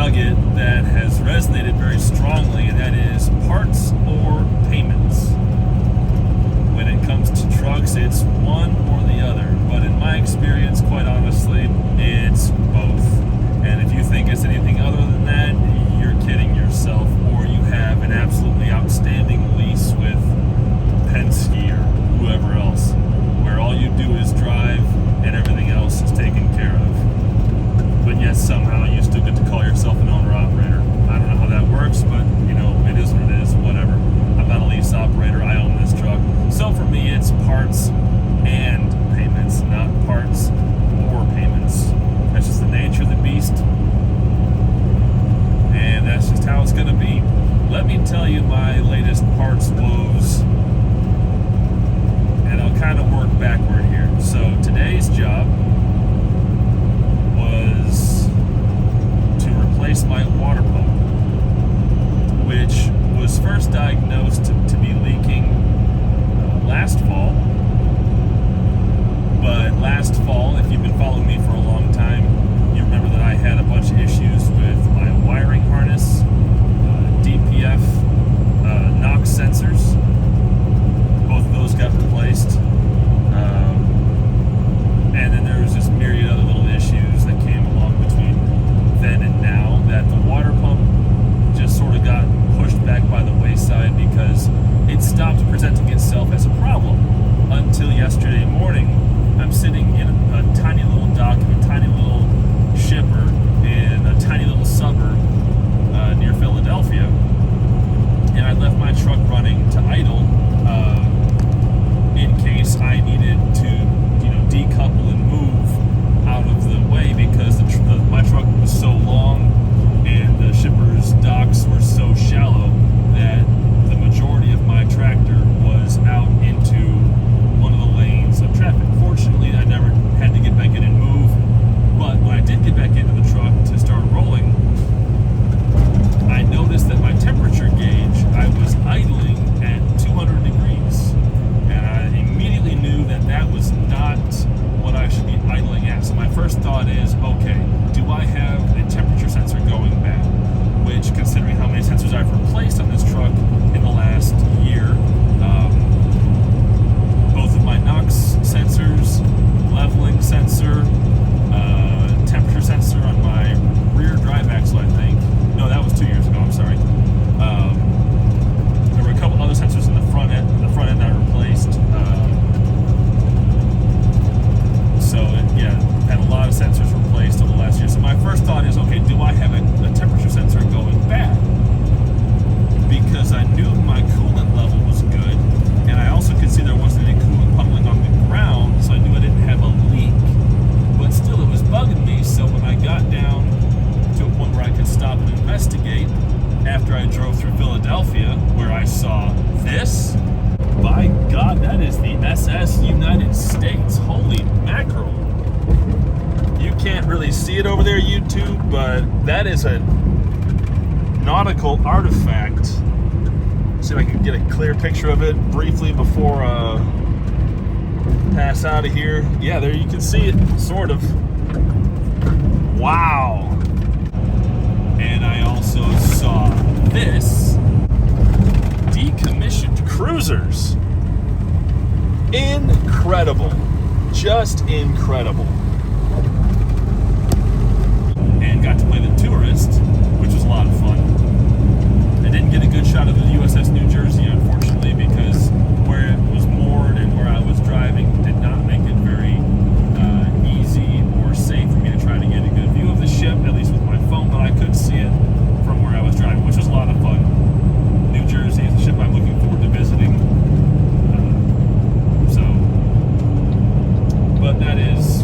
nugget that has resonated very strongly, and that is parts or payments. When it comes to trucks, it's one or the other. But in my experience, quite honestly, it's both. And if you think it's anything other than that, you're kidding yourself, or you have an absolutely outstanding lease with Penske or whoever else, where all you do is drive and everything else is taken care of. But yet somehow you still get to call yourself an owner-operator. I don't know how that works, but you know, it is what it is, whatever. I'm not a lease operator, I own this truck. So for me, it's parts and payments, not parts or payments. That's just the nature of the beast. And that's just how it's gonna be. Let me tell you my latest parts woes, and I'll kind of work backward here. So today's job was to replace my water pump, which was first diagnosed to be leaking last fall. But last fall, if you've been following me for a long time, you remember that I had a bunch of issues with my wiring harness, DPF, NOx sensors. Both of those got replaced. And then there was this myriad other little issues that came along between then and now, that the water pump just sort of got pushed back by the wayside because it stopped presenting itself as a problem until yesterday morning. I'm sitting in a tiny little dock of a tiny little shipper in a tiny little suburb near Philadelphia, and I left my truck running to idle in case I needed to, decouple and move out of the way, because my truck was so long and the shipper's docks were so shallow that the majority of my tractor was out into one of the lanes of traffic. Fortunately, I never had to get back in and move, but when I did get back into the truck to start rolling, I noticed that my temperature gauge, I was idling at 200 degrees, and I immediately knew that that was not what I should be idling at. So my first thought is, okay, do I have a temperature sensor going bad? Which, considering how many sensors I've replaced on this truck in the last year, both of my NOx sensors, leveling sensor, temperature sensor on my rear drive axle, I think. No, that was 2 years ago, I'm sorry. There were a couple other sensors in the front end I replaced. Had a lot of sensors replaced over the last year. So my first thought is, okay, do I have a temperature sensor going bad? Because I knew my coolant level was good, and I also could see there wasn't any coolant puddling on the ground, so I knew I didn't have a leak. But still, it was bugging me, so when I got down to a point where I could stop and investigate, after I drove through Philadelphia, where I saw this, by God, that is the SS United States. Holy mackerel. You can't really see it over there, YouTube, but that is a nautical artifact. See if I can get a clear picture of it briefly before pass out of here. Yeah, there you can see it, sort of. Wow. And I also saw this, decommissioned cruisers. Incredible. Just incredible. And got to play the Tourist, which was a lot of fun. I didn't get a good shot of the USS New Jersey, unfortunately, because where it was moored and where I was driving did not make it very easy or safe for me to try to get a good view of the ship, at least with my phone, but I could see it from where I was driving, which was a lot of fun. New Jersey is a ship I'm looking forward to visiting. But that is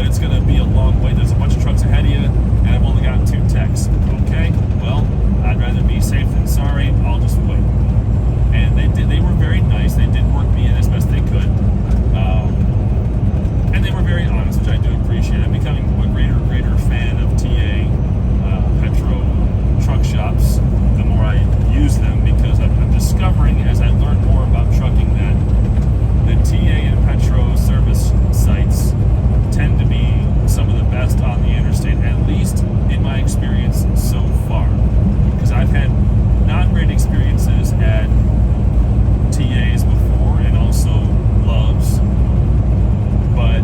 it's going to be a long wait. There's a bunch of trucks ahead of you, and I've only got 2 techs. Okay, well, I'd rather be safe than sorry. I'll just wait. And they were very nice. They did work me in as best they could. And they were very honest, which I do appreciate. I'm becoming a greater fan of TA Petro truck shops the more I use them, because I'm discovering as I learn more about trucking that the TA and Petro service sites tend to be some of the best on the interstate, at least in my experience so far. Because I've had not great experiences at TAs before, and also Loves, but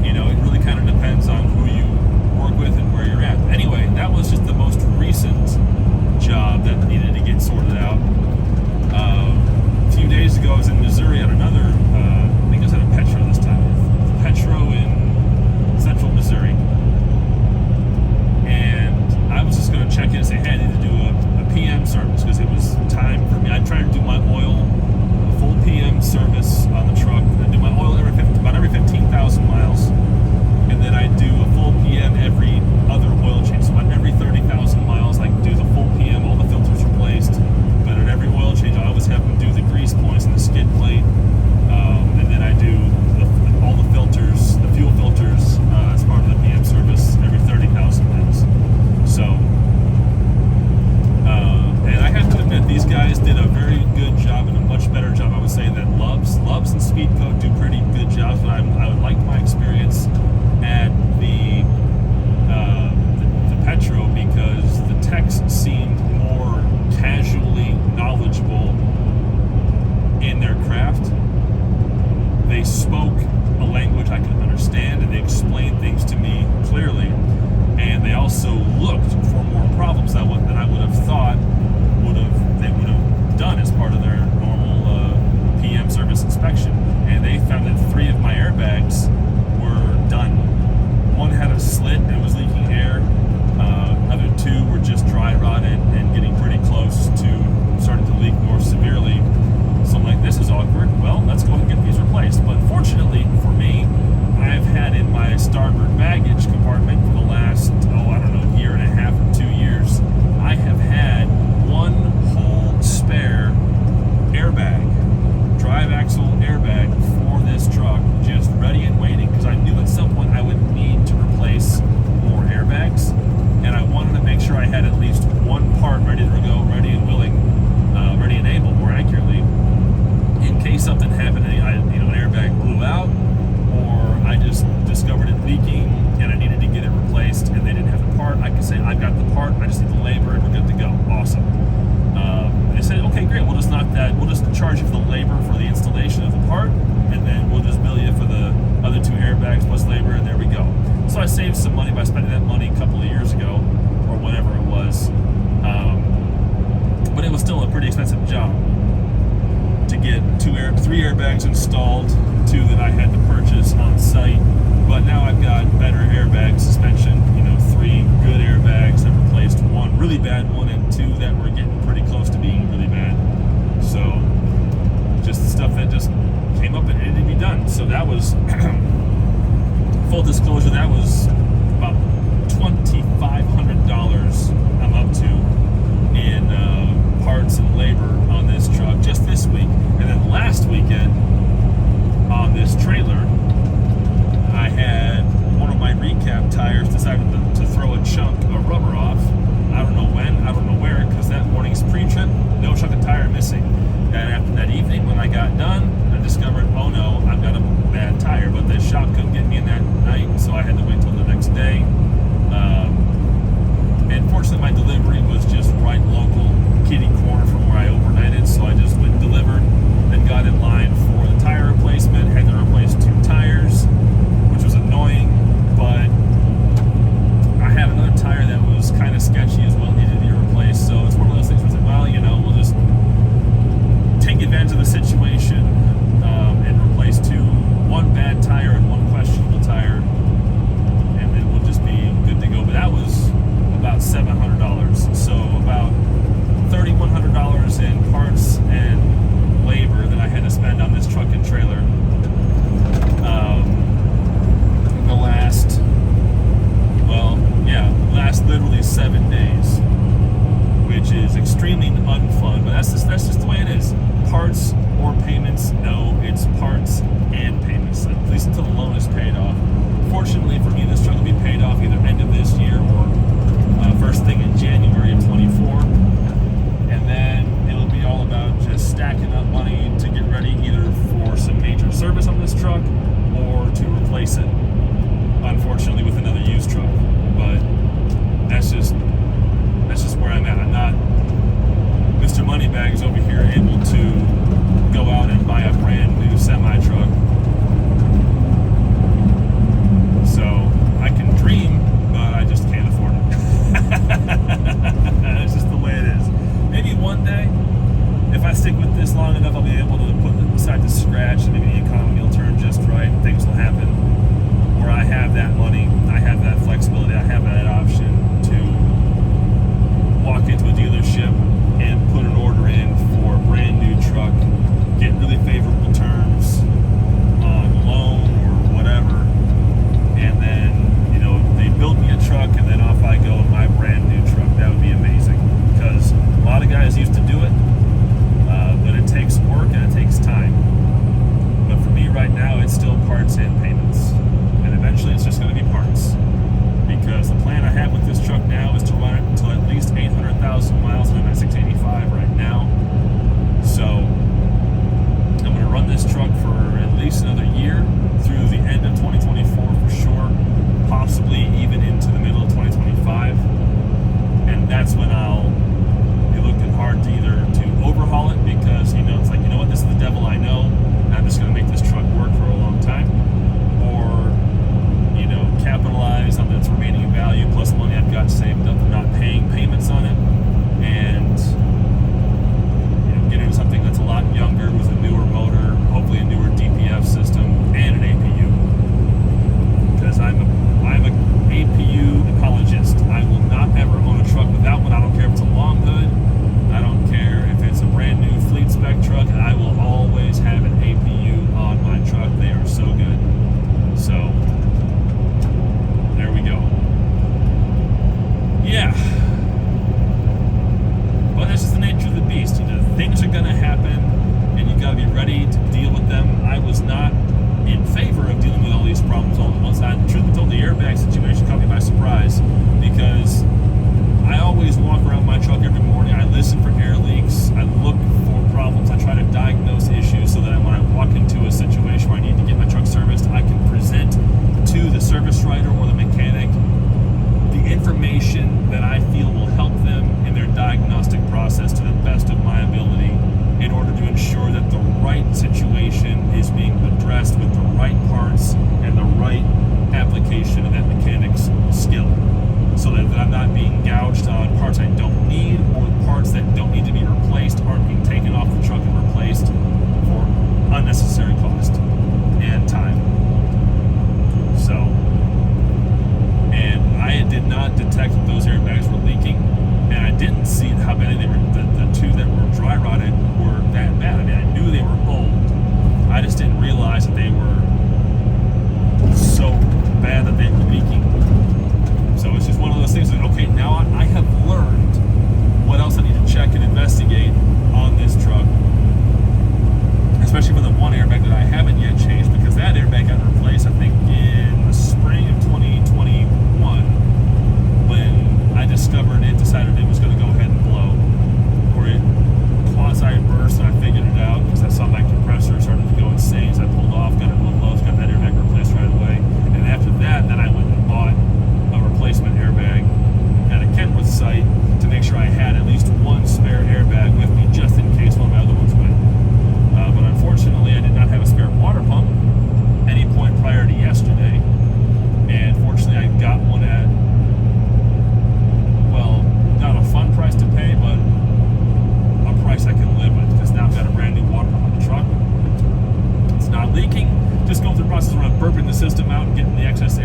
you know, it really kind of depends on who you work with and where you're at. Anyway, that was just the most recent job that needed to get sorted out. A few days ago, I was in Missouri at another, I think it was at a Petro this time, Petro in central Missouri, and I was just going to check in and say, hey, I need to do a PM service, because it was time for me. I tried to do my oil, a full PM service on the truck. I do my oil about every 15,000 miles, and then I do a full PM every other oil change. So about every 30,000 miles, I do the full PM, all the filters replaced. But at every oil change, I always have them do the grease points and the skid plate, and then I do all the filters, the fuel filters, as part of the PM service every 30,000 miles. So, and I have to admit, these guys did a very good job, and a much better job, I would say, than Loves and Speedcoat do pretty good jobs. But I would like my experience at the Petro, because the techs seemed more casually knowledgeable in their craft. They spoke a language I could understand, and they explained things to me clearly. And they also looked for more problems than I would have thought they would have done as part of their normal PM service inspection. And they found that 3 of my airbags were done. One had a slit and was leaking air. Other 2 were just dry rotted and getting pretty close to starting to leak more severely. So I'm like, this is awkward. Well, let's go and get these replaced. But fortunately for me, I've had in my starboard baggage compartment for the last, year and a half or 2 years, I have had 1 whole spare airbag, drive axle airbag for this truck, just ready and waiting, because I knew at some point I would need to replace more airbags, and I wanted to make sure I had at least 1 part ready to go, ready and willing, ready and able, more accurately, in case something happened and an airbag blew out, or I just discovered it leaking and I needed to get it replaced and they didn't have the part. I could say, I've got the part, I just need the labor, and we're good to go. Awesome. They said, okay, great, we'll just charge you for the labor for the installation of the part, and then we'll just bill you for the other 2 airbags plus labor, and there we go. So I saved some money by spending that money a couple of years ago, or whatever it was. But it was still a pretty expensive job to get 3 airbags installed, 2 that I had to purchase on site. But now I've got better airbag suspension, 3 good airbags that replaced 1 really bad one, and 2 that were getting pretty close to being really bad. So just stuff that just came up and needed to be done. So that was, full disclosure, that was about $2,500 I'm up to in parts and labor on this truck just this week. And then last weekend on this trailer, I had one of my recap tires decided to throw a chunk of rubber off. I don't know when, I don't know where, because that morning's pre-trip, no chunk of tire missing. And after that evening, when I got done, I discovered, oh no, I've got a bad tire. But the shop couldn't get me in that night, so I had to wait till the next day. And fortunately, my delivery was just right local, kitty corner from where I overnighted, so I just went and delivered, then got in line for the tire replacement, had to replace 2 tires, which was annoying.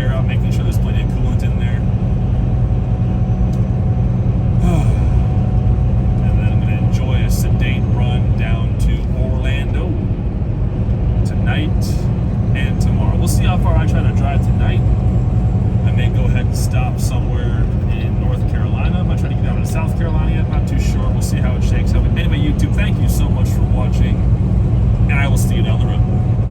air out, making sure there's plenty of coolant in there. And then I'm going to enjoy a sedate run down to Orlando tonight and tomorrow. We'll see how far I try to drive tonight. I may go ahead and stop somewhere in North Carolina. I might try to get down to South Carolina yet. Not too sure. We'll see how it shakes out. But anyway, YouTube, thank you so much for watching, and I will see you down the road.